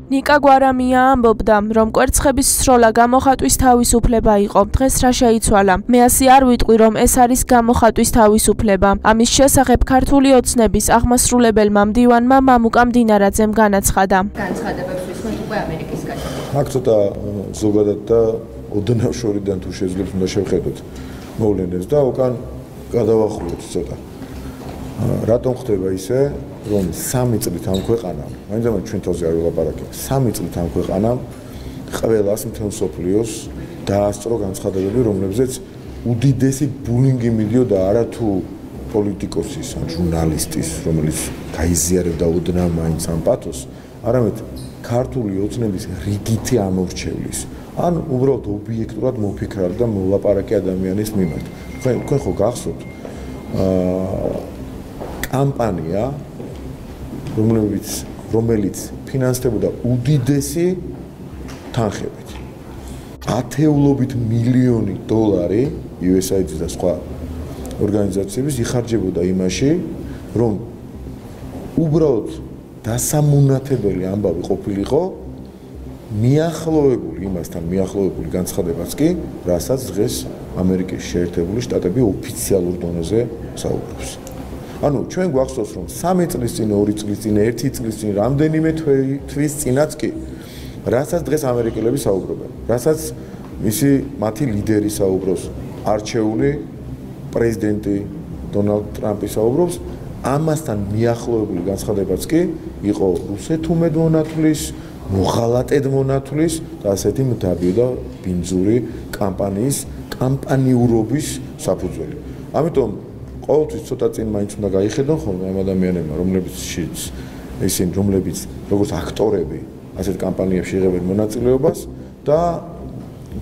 ნიკა გვარამია ამბობდა, რომ კვერცხების სროლა გამოხატვის თავისუფლება იყო. დღეს რა შეიცვალა? მე ასე არ ვიტყვი, რომ ეს არის გამოხატვის თავისუფლება. ამის შესახებ ქართული ოცნების აღმასრულებელმა მდივანმა მამუკა მდინარაძემ განაცხადა. განცხადებებს ვისმენთ უკვე ამერიკისგან. აქ ცოტა ზოგადად და ოდნავ შორიდან თუ შეძლებს უნდა შევხედოთ მოვლენებს და უკან გადავახუროთ ცოტა. რატომ ხდება ისე, რომ 3 წლით ამ ქვეყანამ, მაინც ჩვენ თავზე არ ვილაპარაკებ, 3 წლით ამ ქვეყანამ ყველას მთელ მსოფლიოს დაასწრო განცხადებები, რომლებზეც უდიდესი ბულინგი მიდიოდა არა თუ პოლიტიკოსის ან ჟურნალისტის, რომელიც გაიზიარებდა უდნავ მაინც ამ პათოს, არამედ ქართული ოცნების რიგითი ამორჩევლის. ან უბრალოდ ობიექტურად მოფიქრალი და მოლაპარაკე ადამიანის მიმართ. თქვენ ხო გახსოვთ კამპანია, რომელიც ფინანსდებოდა უდიდესი თანხებით. ათეულობით მილიონი დოლარი USAID და სხვა ორგანიზაციების იხარჯებოდა იმაში, რომ უბრალოდ დასამონათებელი ამბავი ყოფილიყო მიახლოებული განცხადებაც კი, რასაც დღეს ამერიკის შეერთებული შტატები ოფიციალურ დონეზე საუბრობს. ანუ ჩვენ გვახსოვს, რომ 3 წლის წინ, 2 წლის წინ, 1 წლის წინ, რამდენიმე თვის წინაც კი, რასაც დღეს ამერიკელები საუბრობენ, რასაც მათი ლიდერი საუბრობს, არჩეული პრეზიდენტი დონალდ ტრამპი საუბრობს, ამასთან მიახლოებული განცხადებაც კი იყო რუსეთუმედ მონათვლის, მოღალატედ მონათვლის და ასეთი მდაბიო და ბინძური კამპანიურობის საფუძველი. ამიტომ ყოველთვის ცოტა წინ მაინც უნდა გაიხედონ ხოლმე ამ ადამიანებმა, რომლებიც როგორც აქტორები ასეთ კამპანიებში იღებენ მონაწილეობას და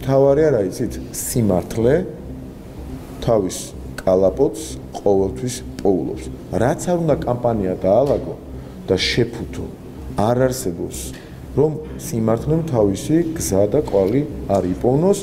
მთავარია რა იცით, სიმართლე თავის კალაპოტს ყოველთვის პოულობს. რაც არ უნდა კამპანია დაალაგო და შეფუთო, არ არსებობს რომ სიმართლემ თავისი გზა და კვალი არ იპოვნოს.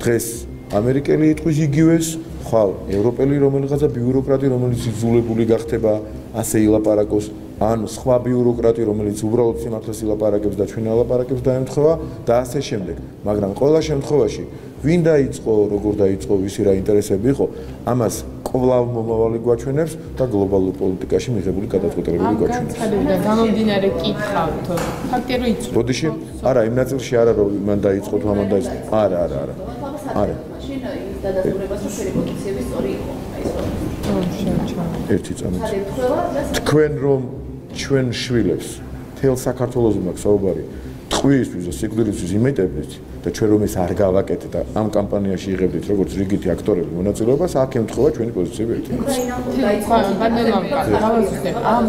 დღეს ამერიკელი იტყვის იგივეს, ხვალ ევროპელი რომელიღაცა ბიუროკრატი, რომელიც იძულებული გახდება ასე ილაპარაკოს, ან სხვა ბიუროკრატი, რომელიც უბრალოდ სიმართლეს ილაპარაკებს და ჩვენ ალაპარაკებს დაემთხვევა და ასე შემდეგ. მაგრამ ყველა შემთხვევაში ვინ დაიწყო, როგორ დაიწყო, ვისი რა ინტერესები იყო, ამას კვლავ მომავალი გვაჩვენებს და გლობალურ პოლიტიკაში მიღებული გადაწყვეტილებები გვაჩვენებს. განცხადებიდან გამომდინარე კითხავთ, ფაქტია რომ იცვლება. ბოდიში? არა, იმ ნაწილში არა რომ მან დაიწყო თუ ამან დაიწყო. არა. არა. მაშინ ის დადასტურებას რომ პოზიციები სწორი იყო. ერთი წამით. თქვენ რომ ჩვენ შვილებს თელ საქართველოს მაქვს საუბარი ტყვიისთვის და სიკვდილისთვის იმეტებდით და ჩვენ რომ ეს არ გავაკეთეთ და ამ კამპანიაში იღებდით როგორც რიგითი აქტორები მონაწილეობას, აქ ემთხვევა ჩვენი პოზიციები ერთი.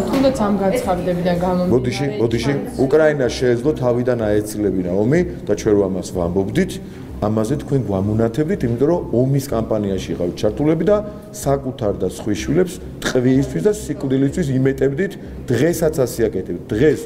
თუნდაც ამ განცხადებიდან გამომდინარე. ბოდიში, უკრაინას შეეძლო თავიდან აეცილებინა ომი და ჩვენ რომ ამას ვამბობდით, ამაზე თქვენ გვამონათებდით, იმიტომ რომ ომის კამპანიაში იყავით ჩართულები და საკუთარ და სხვის შვილებს ტყვიისთვის და სიკვდილისთვის იმეტებდით, დღესაც ასე აკეთებთ. დღეს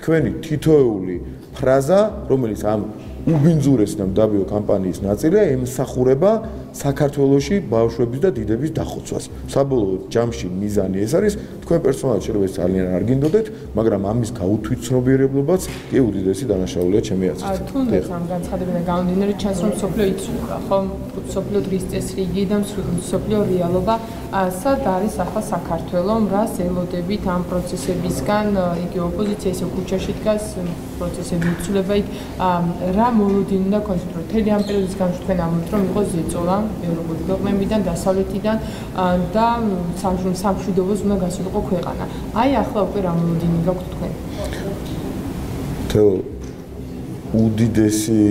თქვენი თითოეული ფრაზა, რომელიც ამ უბინძურეს და მდაბიო კამპანიის ნაწილია, ემსახურება საქართველოში ბავშვების და დიდების დახოცვას. საბოლოო ჯამში მიზანი ეს არის, თქვენ პერსონალად შეიძლება ეს ძალიან არ გინდოდეთ, მაგრამ ამის გაუთვითცნობიერებლობაც კი უდიდესი დანაშაულია ჩემი აზრით. თუნდაც ამ განცხადებიდან გამომდინარე, ჩანს რომ სოფლიო იცვლება, ხო? სოფლიო დღის წესრიგი და სოფლიო რეალობა, სად არის ახლა საქართველო, რას ელოდებით ამ პროცესებისგან, იგი ოპოზიცია ისე ქუჩაში დგას, პროცესები იცვლება იქ, რა მოლოდინი უნდა კონცენტრირდეს. მთელი ამ პერიოდის განმავლობაში თქვენ ამბობთ, რომ იყო ზეწოლა ევროპული ქვეყნებიდან, დასავლეთიდან და სამშვიდობოს უნდა გასულიყო ქვეყანა. აი ახლა უკვე რა მოლოდინი გაქვთ თქვენ? უდიდესი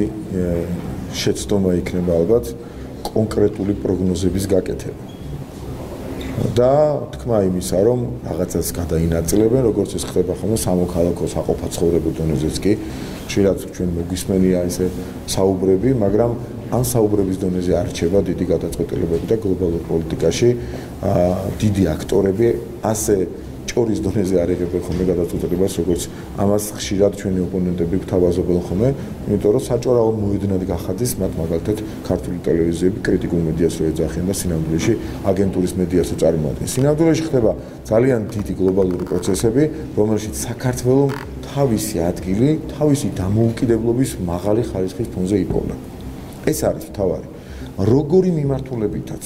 შეცდომა იქნება ალბათ კონკრეტული პროგნოზების გაკეთება. და თქმა იმისა, რომ რაღაცას გადაინაწილებენ, როგორც ეს ხდება ხოლმე სამოქალაქო საყოფა ცხოვრების დონეზეც კი, ხშირად ჩვენ მოგვისმენია ესე საუბრები, მაგრამ ამ საუბრების დონეზე არ რჩება დიდი გადაწყვეტილებები და გლობალურ პოლიტიკაში დიდი აქტორები ასე ჭორის დონეზე არ იღებენ ხოლმე გადაწყვეტილებას, როგორც ამას ხშირად ჩვენი ოპონენტები გვთავაზობენ ხოლმე, იმიტომ რომ საჭიროა მოედნად გახადეს მათ მაგალითად ქართული ტელევიზიები კრიტიკულ მედიას რო ეძახიან და სინამდვილეში აგენტურის მედიას წარმოადგენს. სინამდვილეში ხდება ძალიან დიდი გლობალური პროცესები, რომელშიც საქართველოს თავისი ადგილი, თავისი დამოუკიდებლობის მაღალი ხარისხის ფონზე იპოვნა. ეს არის მთავარი. როგორი მიმართულებითაც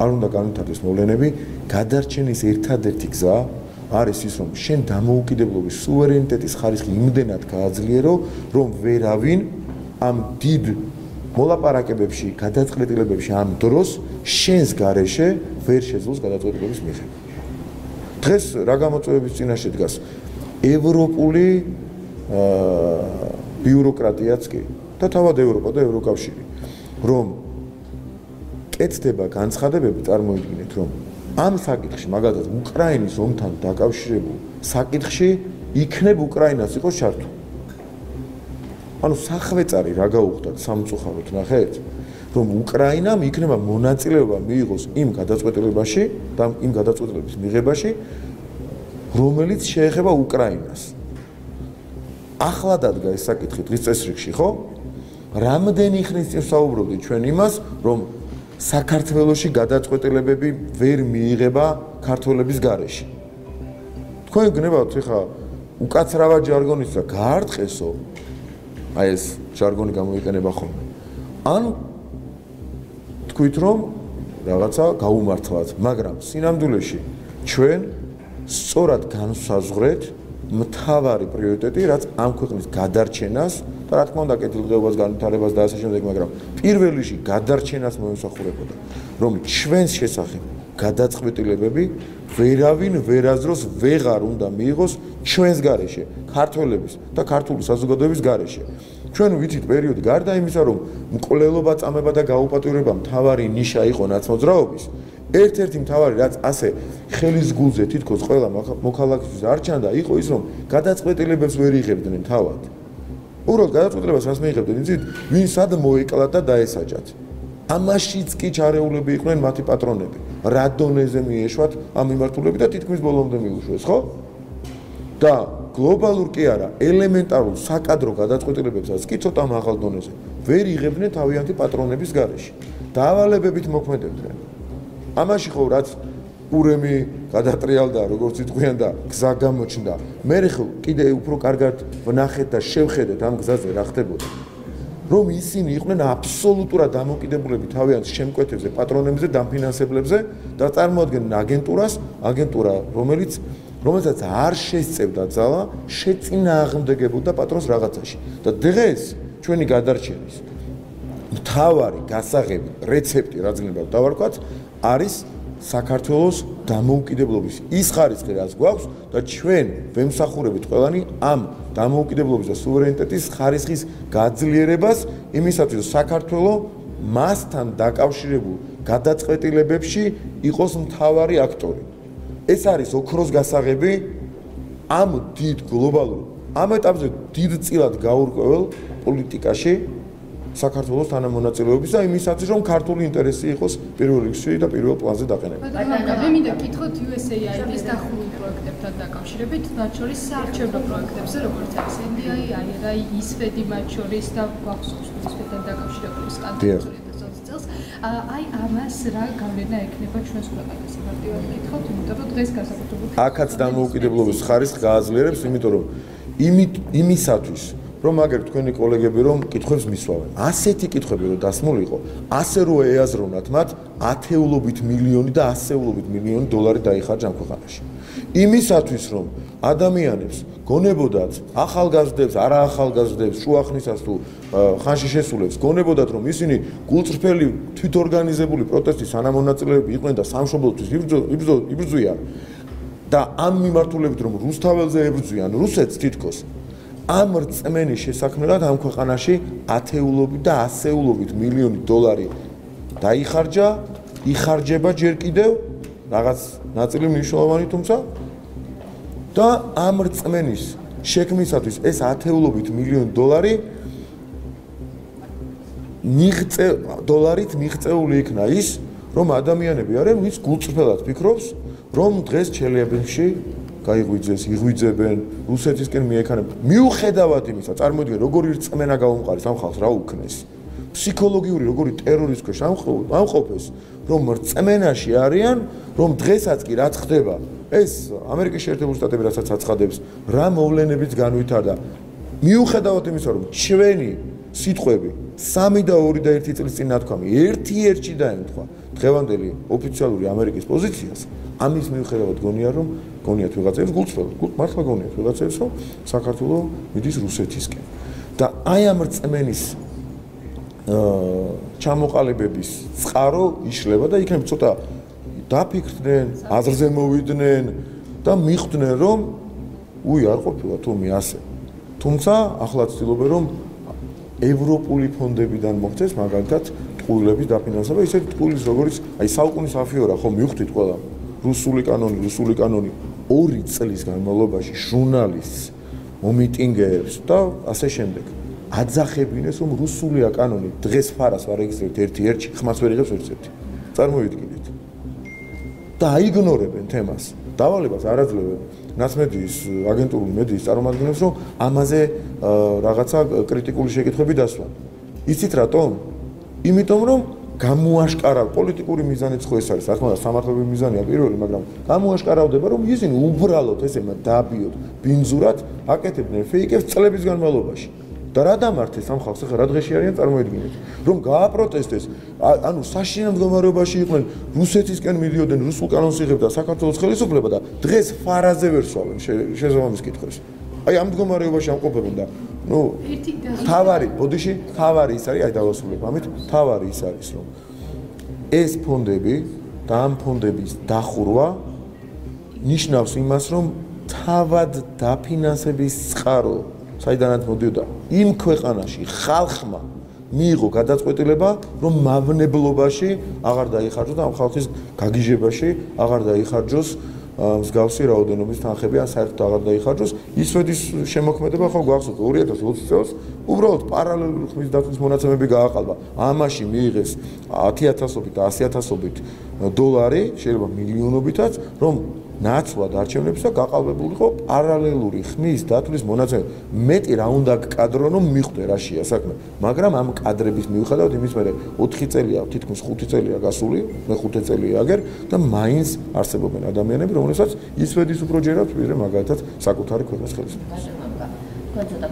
არ უნდა განვითარდეს მოვლენები, გადარჩენის ერთადერთი გზა არის ის, რომ შენ დამოუკიდებლობის სუვერენიტეტის ხარისხი იმდენად გააძლიერო, რომ ვერავინ ამ დიდ მოლაპარაკებებში, გადაწყვეტილებებში ამ დროს შენს გარეშე ვერ შეძლოს გადაწყვეტილების მიღება. დღეს რა გამოწვევების წინაშე დგას? ევროპული ბიუროკრატიაც კი და თავად ევროპა და ევროკავშირი, რომ კეთდება განცხადებები, წარმოიდგინეთ, რომ ამ საკითხში, მაგალითად, უკრაინის ომთან დაკავშირებულ საკითხში იქნებ უკრაინას იყოს ჩართული. ანუ სახვეწარი რა გაუხდათ სამწუხაროდ ნახეთ, რომ უკრაინამ იქნება მონაწილეობა მიიღოს იმ გადაწყვეტილებაში და იმ გადაწყვეტილების მიღებაში, რომელიც შეეხება უკრაინას. ახლა დადგა ეს საკითხი დღის წესრიგში, ხო? რამდენი ხნის წინ საუბრობდით ჩვენ იმას, რომ საქართველოში გადაწყვეტილებები ვერ მიიღება ქართველების გარეშე. თქვენ გნებავთ ხა უკაცრავად ჟარგონის და გაარტყესო, აი ეს ჟარგონი გამოიყენება ხოლმე. ან თქვით რომ რაღაცა გაუმართლათ, მაგრამ სინამდვილეში ჩვენ სწორად განსაზღვრეთ მთავარი პრიორიტეტი, რაც ამ ქვეყნის გადარჩენას და რა თქმა უნდა კეთილდღეობას, განვითარებას და ასე შემდეგ, მაგრამ პირველ რიგში გადარჩენას მოემსახურებოდა, რომ ჩვენს შესახებ გადაწყვეტილებები ვერავინ ვერაზროს ვეღარ უნდა მიიღოს ჩვენს გარეშე, ქართველების და ქართული საზოგადოების გარეშე. ჩვენ ვიცით პერიოდი გარდა იმისა, რომ მკვლელობა, წამება და გაუპატიურება მთავარი ნიშა იყო ნაცმოძრაობის, ერთ-ერთი მთავარი რაც ასე ხელის გულზე თითქოს ყველა მოქალაქისთვის არ ჩანდა, იყო ის, რომ გადაწყვეტილებებს ვერ იღებდნენ თავად. უბრალოდ გადაწყვეტილებას რას მიიღებდნენ, იცით, ვინ სად მოეკლათ და დაესაჯათ. ამაშიც კი ჩარეულები იყვნენ მათი პატრონები. რა დონეზე მიეშვათ ამ მიმართულებით და თითქმის ბოლომდე მიუშვეს, ხო? და გლობალურ კი არა, ელემენტარულ საკადრო გადაწყვეტილებებსაც კი ცოტა მაღალ დონეზე ვერ იღებდნენ თავიანთი პატრონების გარეშე. დავალებებით მოქმედებდნენ. ამაში ხო რაც ურემი გადატრიალდა, როგორც იტყვიან და გზა გამოჩნდა. მე ხო კიდე უფრო კარგად ვნახეთ და შევხედეთ ამ გზაზე რა ხდებოდა. რომ ისინი იყვნენ აბსოლუტურად დამოკიდებულები თავიანთ შემკვეთებზე, პატრონებზე, დამფინანსებლებზე და წარმოადგენენ აგენტურა, რომელსაც არ შესწევდა ძალა შეწინააღმდეგებოდა პატრონს რაღაცაში. და დღეს ჩვენი გადარჩენის მთავარი გასაღები, რეცეპტი, რაც გნებავთ დავარქვათ, არის საქართველოს დამოუკიდებლობის ის ხარისხი, რაც გვაქვს და ჩვენ ვემსახურებით ყველანი ამ დამოუკიდებლობის და სუვერენიტეტის ხარისხის გაძლიერებას იმისათვის, რომ საქართველო მასთან დაკავშირებულ გადაწყვეტილებებში იყოს მთავარი აქტორი. ეს არის ოქროს გასაღები ამ დიდ გლობალურ, ამ ეტაპზე დიდწილად გაურკვეველ პოლიტიკაში საქართველოს თანამონაწილეობის და იმისათვის, რომ ქართული ინტერესი იყოს პირველ რიგში და პირველ პლანზე დაყენებული. მე მინდა გითხოთ USAID-ის დახურულ პროექტებთან დაკავშირებით, მათ შორის საარჩევნო პროექტებზე, როგორც არის NDI, IRI, ISFED მათ შორის და გვახსოვს ISFED-თან დაკავშირებული სკანდალური და წელს. აი ამას რა გავლენა ექნება ჩვენს ქვეყანაზე? მარტივად გითხოთ, იმიტომ რომ დღეს განსაკუთრებით აქაც დამოუკიდებლობის ხარისხს გააძლიერებს, იმიტომ რომ იმისათვის რომ აგერ თქვენი კოლეგები რომ კითხვებს მისვავენ. ასეთი კითხვები რომ დასმულიყო, ასე რომ ეაზროვნათ მათ ათეულობით მილიონი და ასეულობით მილიონი დოლარი დაიხარჯა ამ ქვეყანაში. იმისათვის რომ ადამიანებს გონებოდათ, ახალგაზრდებს, არაახალგაზრდებს, შუახნისას თუ ხანში შესულებს, გონებოდათ რომ ისინი გულწრფელი თვითორგანიზებული პროტესტის თანამონაწილეები იყვნენ და სამშობლოთვის იბრძვიან და ამ მიმართულებით რომ რუსთაველზე ებრძვიან რუსეთს თითქოს ამ რწმენის შესაქმნელად ამ ქვეყანაში ათეულობით და ასეულობით მილიონი დოლარი დაიხარჯა, იხარჯება ჯერ კიდევ რაღაც ნაწილი მნიშვნელოვანი თუმცა და ამ რწმენის შექმნისათვის ეს ათეულობით მილიონი დოლარით მიღწეული იქნა ის, რომ ადამიანები არიან, ვინც გულწრფელად ფიქრობს, რომ დღეს ჩელიაბინსკში გაიღვიძეს, იღვიძებენ, რუსეთისკენ მიექანებენ. მიუხედავად იმისა, წარმოიდგინე, როგორი რწმენა გაუმყარეს ამ ხალხს, რა უქნეს. ფსიქოლოგიური როგორი ტერორის ქვეშ ამყოფეს, რომ რწმენაში არიან, რომ დღესაც კი რაც ხდება, ეს ამერიკის შეერთებული შტატები რასაც აცხადებს, რა მოვლენებიც განვითარდა. მიუხედავად იმისა, რომ ჩვენი სიტყვები 3 და 2 და 1 წლის წინ ნათქვამი ერთ-ერთში დაემთხვა დღევანდელი ოფიციალური ამერიკის პოზიციას, ამის მიუხედავად გონიათ ვიღაცებს მართლა გონიათ ვიღაცებს, რომ საქართველო მიდის რუსეთისკენ. და აი ამ რწმენის ჩამოყალიბების წყარო იშლება და იქნებ ცოტა დაფიქრდნენ, აზრზე მოვიდნენ და მიხვდნენ, რომ არ ყოფილა თუმი ასე. თუმცა ახლა ცდილობენ, რომ ევროპული ფონდებიდან მოხდეს მაგალითად ტყუილების დაფინანსება, ისეთი ტყუილის როგორც აი საუკუნის αφიორა, ხო მივხვდით ყველა რუსული კანონი 2 წლის განმავლობაში ჟურნალისტს მომიტინგეებს და ასე შემდეგ. აძახებინეს, რომ რუსულია კანონი დღეს ფარას ვარ რეგისტრირებთ ერთ-ერთში, ხმას ვერ იღებს ერთ-ერთი. წარმოიდგინეთ. და აიგნორებენ თემას. დავალებას არ აძლევენ ნაცმედიის აგენტურული მედიის წარმომადგენლებს, რომ ამაზე რაღაცა კრიტიკული შეკითხვები დასვან. იცით რატომ? იმიტომ რომ გამოაშკარავ პოლიტიკური მიზანიც ხო ეს არის, ახლა სამართლებრივი მიზანია პირველი, მაგრამ გამოაშკარავდება, რომ ისინი უბრალოდ ესე დაბიოდ, ბინძურად აკეთებდნენ ფეიკებს წლების განმავლობაში. და რა დამართეს ამ ხალხს, ახლა რა დღეში არიან წარმოიდგინეთ, რომ გააპროტესტეს, ანუ საშინელ მდგომარეობაში იყვნენ, რუსეთისკენ მიდიოდნენ, რუსულ კანონს იღებდა საქართველოს ხელისუფლება და დღეს ფარაზე ვერ სვავენ შესაბამის კითხვებს. აი ამ მდგომარეობაში ამყოფებენ და თავარი ის არის, აი დავასრულებ ამით, თავარი ის არის, რომ ეს ფონდები და ამ ფონდების დახურვა ნიშნავს იმას, რომ თავად დაფინანსების წყარო საიდანაც მოდიოდა იმ ქვეყანაში ხალხმა მიიღო გადაწყვეტილება, რომ მავნებლობაში აღარ დაიხარჯოს და ამ ხალხის გაგიჟებაში აღარ დაიხარჯოს მსგავსი რაოდენობის თანხები, ან საერთოდ აღარ დაიხარჯოს. ისვედის შემოქმედება ხო გვახსოვთ 2020 წელს უბრალოდ პარალელური ხმის დაცვის მონაცემები გააყალბა. ამაში მიიღეს 10,000-ობით და 100,000-ობით დოლარი, შეიძლება მილიონობითაც, რომ ნაცვლად არჩევნებისა გაყალბებულიყო პარალელური ხმის დათვლის მონაცემები. მეტი რა უნდა გკადრონ, რომ მიხვდე რაშია საქმე. მაგრამ ამ კადრების მიუხედავად იმის მერე 4 წელია, თითქმის 5 წელია გასული, მე 5 წელია აგერ და მაინც არსებობენ ადამიანები, რომლებსაც ისვედის უფრო ჯერათ, ვიდრე მაგალითად საკუთარი ქვეყნის ხელისუფლება. ცოტა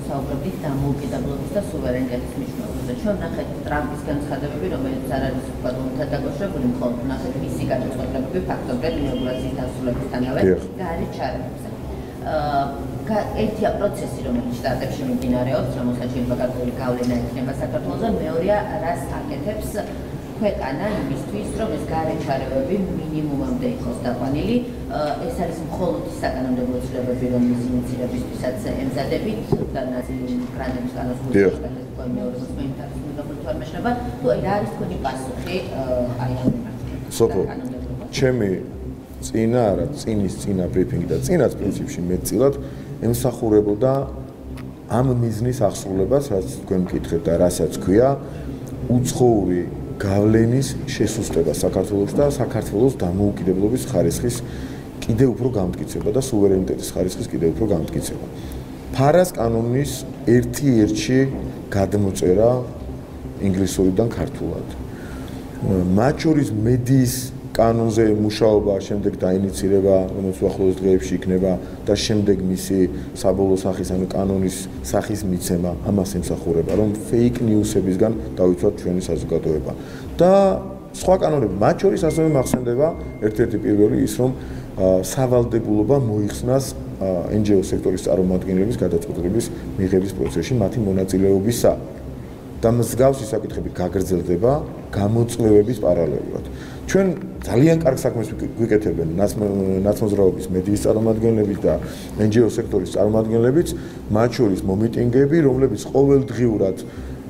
საუბრობთ დამოუკიდებლობის და სუვერენიტეტის მნიშვნელობაზე. ჩვენ ნახეთ ტრამპის განცხადებები, რომელიც არ არის უკვე დაკავშირებული, მხოლოდ ნახეთ მისი გადაწყვეტილებები ფაქტობრივად ინაუგურაციის დასრულებისთანავე გაარეთ ჩარევებზე. ერთია პროცესი, რომელიც შტატებში მიმდინარეობს, რომელსაც შეიძლება გარკვეული გავლენა ექნება საქართველოს და მეორეა, რას აკეთებს ქვეყანა იმისთვის, რომ ეს გაარეთ ჩარევები მინიმუმამდე იყოს დაყვანილი. ეს არის მხოლოდ საკანონმდებლო ცვლილებები, რომლის ინიციირებისთვისაც ემზადებით და გრანტების განაზღვრების მეორე მოსმენით თორმეშება. თუ რა არის თქვენი პასუხი აი ამ სოფო, ჩემი წინა ბრიფინგი და წინაც პრინციპში მეტწილად ემსახურებოდა ამ მიზნის აღსრულებას, რაც თქვენ მკითხეთ და რასაც ქვია, უცხოური გავლენის შესუსტება საქართველოს და საქართველოს დამოუკიდებლობის ხარისხის კიდევ უფრო გამტკიცება და სუვერენიტეტის ხარისხის კიდევ უფრო გამტკიცება. ფარას კანონის ერთ-ერთში გადმოწერა ინგლისურიდან ქართულად. მათ შორის მედიის კანონზე მუშაობა, შემდეგ დაინიცირება, რომელიც უახლოეს დღეებში იქნება და შემდეგ მისი საბოლოო სახის, ანუ კანონის სახის მიცემა, ამას ემსახურება, რომ fake news-ებისგან დავიცვათ ჩვენი საზოგადოება. და სხვა კანონები, მათ შორის ასევე მახსენდება ერთ-ერთი პირველი ის, რომ სავალდებულობა მოიხსნას NGO სექტორის წარმომადგენლების გადაწყვეტილების მიღების პროცესში მათი მონაწილეობისა და მსგავსი საკითხები გაგრძელდება გამოწვევების პარალელურად. ჩვენ ძალიან კარგ საქმეს გვიკეთებენ ნაცმოძრაობის მედიის წარმომადგენლებით და NGO სექტორის წარმომადგენლებიც, მათ შორის მომიტინგები, რომლებიც ყოველდღიურად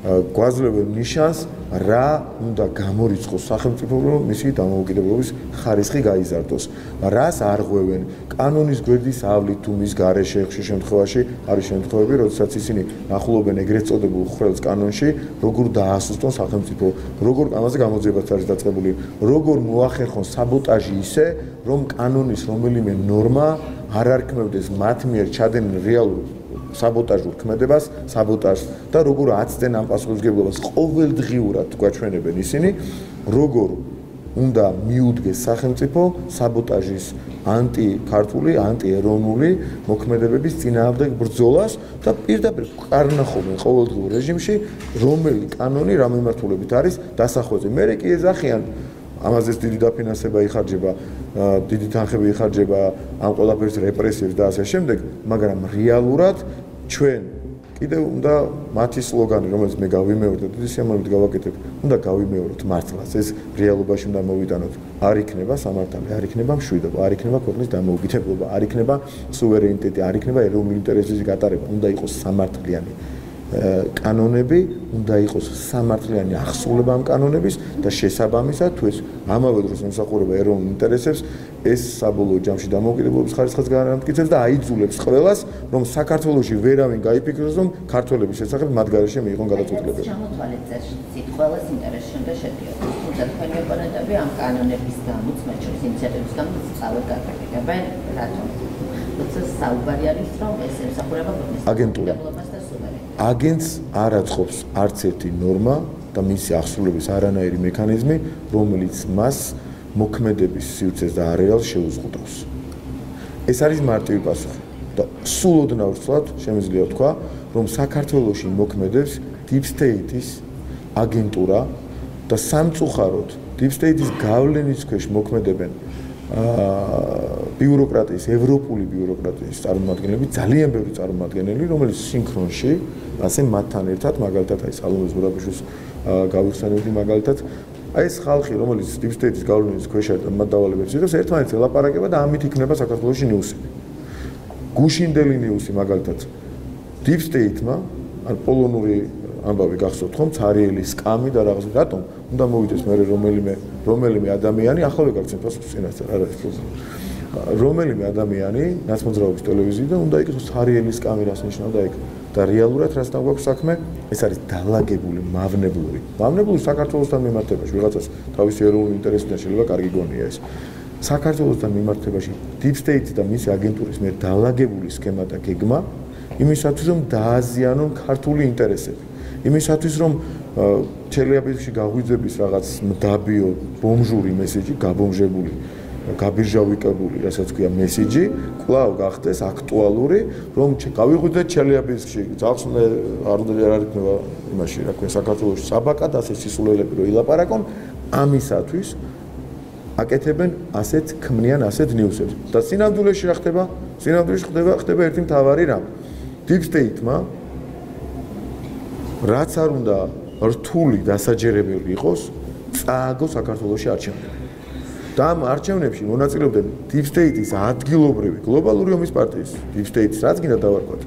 გვაძლევენ ნიშანს, რა უნდა გამორიცხოს სახელმწიფომ, რომ მისი დამოუკიდებლობის ხარისხი გაიზარდოს. რას არღვევენ კანონის გვერდის ავლით თუ მის გარეშე ხშირ შემთხვევაში არის შემთხვევები, როდესაც ისინი ახლობენ ეგრეთ წოდებულ ხრელს კანონში, როგორ დაასუსტონ სახელმწიფო, როგორ ამაზე გამოძიებაც არის დაწყებული, როგორ მოახერხონ საბოტაჟი ისე, რომ კანონის რომელიმე ნორმა არ არქმევდეს მათ მიერ ჩადენილ რეალურ საბოტაჟურ ქმედებას, საბოტაჟს და როგორ აცდენ ამ პასუხისმგებლობას ყოველდღიურად გვაჩვენებენ ისინი, როგორ უნდა მიუდგეს სახელმწიფო საბოტაჟის ანტიქართული, ანტიეროვნული მოქმედებების წინააღმდეგ ბრძოლას და პირდაპირ კარნახობენ ყოველდღიურ რეჟიმში, რომელი კანონი რა მიმართულებით არის დასახვეზე. მე კი ეძახიან ამაზეც დიდი დაფინანსება იხარჯება, დიდი თანხები იხარჯება ამ ყველაფერს რეპრესიებს და ასე შემდეგ, მაგრამ რეალურად ჩვენ კიდევ უნდა მათი სლოგანი, რომელიც მე გავიმეორებ და დიდი სიამოვნებით გავაკეთებ, უნდა გავიმეოროთ მართლაც. ეს რეალობაში უნდა მოვიტანოთ. არ იქნება სამართალი, არ იქნება მშვიდობა, არ იქნება ქვეყნის დამოუკიდებლობა, არ იქნება სუვერენიტეტი, არ იქნება ეროვნული ინტერესების გატარება. უნდა იყოს სამართლიანი კანონები, უნდა იყოს სამართლიანი აღსრულება ამ კანონების და შესაბამისად თუ ეს ამავე დროს ემსახურება ეროვნულ ინტერესებს, ეს საბოლოო ჯამში დამოუკიდებლობის ხარისხს განამტკიცებს და აიძულებს ყველას, რომ საქართველოში ვერავინ გაიფიქროს, რომ ქართველების შესახებ მათ გარეშე მიიღონ გადაწყვეტილება. ჩამოთვალეთ წესით, ყველას ინტერესში უნდა შედიოდეს. თუმცა თქვენი ოპონენტები ამ კანონების გამო, მათ შორის ინიციატივების გამო სწავლად გაკრიტიკებენ, რატომ? თუმცა საუბარი არის, რომ ეს ემსახურება ქვეყნის დამოუკიდებლობას და სუვერენიტეტს. აგენტს არ აწყობს არც ერთი ნორმა და მისი აღსრულების არანაირი მექანიზმი, რომელიც მას მოქმედების სივრცეს და არეალს შეუზღუდავს. ეს არის მარტივი პასუხი და სულ ოდნავ ვცვლად შემიძლია ვთქვა, რომ საქართველოში მოქმედებს Deep State-ის აგენტურა და სამწუხაროდ Deep State-ის გავლენის ქვეშ მოქმედებენ ბიუროკრატიის, ევროპული ბიუროკრატიის წარმომადგენლები, ძალიან ბევრი წარმომადგენელი, რომელიც სინქრონში, ასე მათთან ერთად, მაგალითად, აი სალომე ზურაბიშვილის გავიხსენებდი მაგალითად, აი ეს ხალხი, რომელიც Deep State-ის გავლენის ქვეშ არის და მათ დავალებებს იღებს, ერთმანეთს ელაპარაკება და ამით იქნება საქართველოში ნიუსები. გუშინდელი ნიუსი მაგალითად Deep State-მა, ან პოლონური ამბავი გახსოვთ ხომ, ცარიელი სკამი და რაღაც, რატომ უნდა მოვიდეს მე რომელიმე ადამიანი, ახლა ვეგაქცენ პასუხს წინასწარ, არ არის პრობლემა. რომელიმე ადამიანი ნაცმოძრაობის ტელევიზიიდან უნდა იყოს ცარიელი სკამი, რას ნიშნავდა ეგ. და რეალურად რასთან გვაქვს საქმე? ეს არის დალაგებული, მავნებლური საქართველოსთან მიმართებაში, ვიღაცას თავისი ეროვნული ინტერესიდან შეიძლება კარგი გონია ეს. საქართველოსთან მიმართებაში Deep State და მისი აგენტურის მიერ დალაგებული სქემა და გეგმა იმისათვის, რომ დააზიანონ ქართული ინტერესები. იმისათვის, რომ ჩელიაბინსკში გაღვიძების რაღაც მდაბიო ბომჟური მესიჯი, გაბომჟებული, გაბირჟავიკებული, რასაც ქვია მესიჯი, კვლავ გახდეს აქტუალური, რომ გავიღვიძეთ ჩელიაბინსკში, ძაღლს არ უნდა არ იქნება იმაში, რა ქვია, საქართველოში საბაკად ასე სისულელები რო ილაპარაკონ, ამისათვის აკეთებენ ასეთ ქმნიან ასეთ ნიუსებს. და სინამდვილეში რა ხდება? სინამდვილეში ხდება ერთი მთავარი რამ. Deep State-მა რაც არ უნდა რთული დასაჯერებელი იყოს, წააგო საქართველოში არჩევნები. და ამ არჩევნებში მონაწილეობდნენ Deep State-ის ადგილობრივი გლობალური ომის პარტიის, Deep State-ის რაც გინდა დავარქვათ,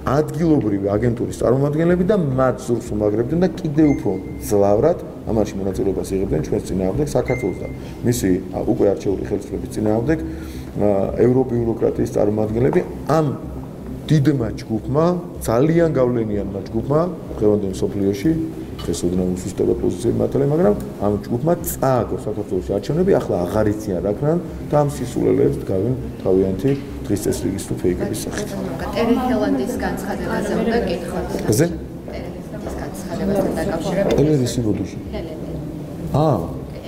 ადგილობრივი აგენტურის წარმომადგენლები და მათ ზურგს უმაგრებდნენ და კიდევ უფრო ძლავრად ამაში მონაწილეობას იღებდნენ ჩვენს წინააღმდეგ საქართველოს და მისი უკვე არჩეული ხელისუფლების წინააღმდეგ ევრობიუროკრატიის წარმომადგენლები ამ დიდმა ჯგუფმა, ძალიან გავლენიანმა ჯგუფმა, დღევანდელ მსოფლიოში, ეს ოდნავ უსუსტება პოზიციები მართალია, მაგრამ ამ ჯგუფმა წააგო საქართველოში არჩევნები, ახლა აღარ იციან რა ქნან და ამ სისულელეებს დგავენ თავიანთი დღის წესრიგის თუ ფეიქების სახით. ტერეხელანდის განცხადებაზე უნდა კითხოთ. ზე? ტერეხელანდის განცხადებასთან დაკავშირებით. ტელევიზიის ბოდიში.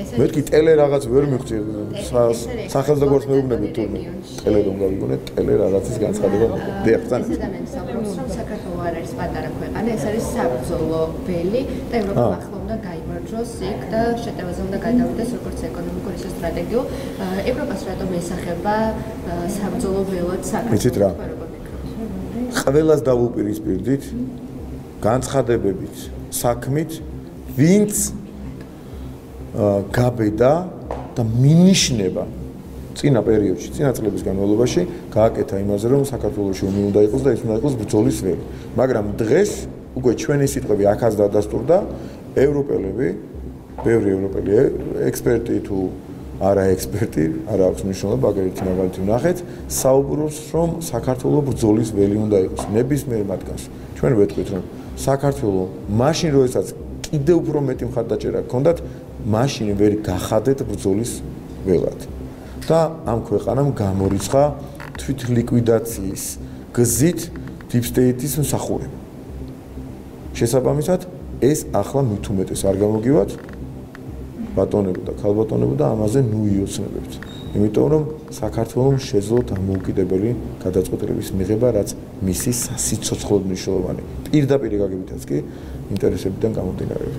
მე კი ტელე რაღაც ვერ მივხვდი სახელს და გვარს მეუბნები თურმე ტელე რომ გავიგონე ტელე რაღაცის განცხადება დიახსან ადამიანს საუბრობს რომ საქართველო არ არის პატარა ქვეყანა ეს არის საბრძოლო ველი და ევროპამ ახლა უნდა გაიმარჯვოს იქ და შეტევაზე უნდა გადავიდეს როგორც ეკონომიკური ისე სტრატეგიულ ევროპას რატომ ესახება საბრძოლო ველად საქართველოს ყველას დავუპირისპირდით განცხადებებით საქმით ვინც გაბედა და მინიშნება წინა პერიოდში, წინა წლების განმავლობაში გააკეთა იმაზე, რომ საქართველოში ომი უნდა იყოს და ის უნდა იყოს ბრძოლის ველი. მაგრამ დღეს უკვე ჩვენი სიტყვები აქაც დადასტურდა, ევროპელები, ბევრი ევროპელი ექსპერტი თუ არა ექსპერტი, არ აქვს მნიშვნელობა, აგრეთვე მაგალითი ვნახეთ, საუბრობს, რომ საქართველოს ბრძოლის ველი უნდა იყოს. ნებისმიერ მათგანს ჩვენ ვეთქვით, რომ საქართველოს მაშინ როდესაც კიდევ უფრო მეტი მხარდაჭერა გქონდათ, მაშინ ვერ გახადეთ ბრძოლის ველად. და ამ ქვეყანამ გამორიცხა თვით ლიკვიდაციის გზით deep state-ის მსახურება. შესაბამისად, ეს ახლა მით უმეტეს არ გამოგივათ ბატონებო და ქალბატონებო და ამაზე ნუ იოცნებებთ. იმიტომ რომ საქართველოს შეძლო დამოუკიდებელი გადაწყვეტილების მიღება, რაც მისი სასიცოცხლოდ მნიშვნელოვანი. პირდაპირ გაგებითაც კი ინტერესებიდან გამომდინარეობს.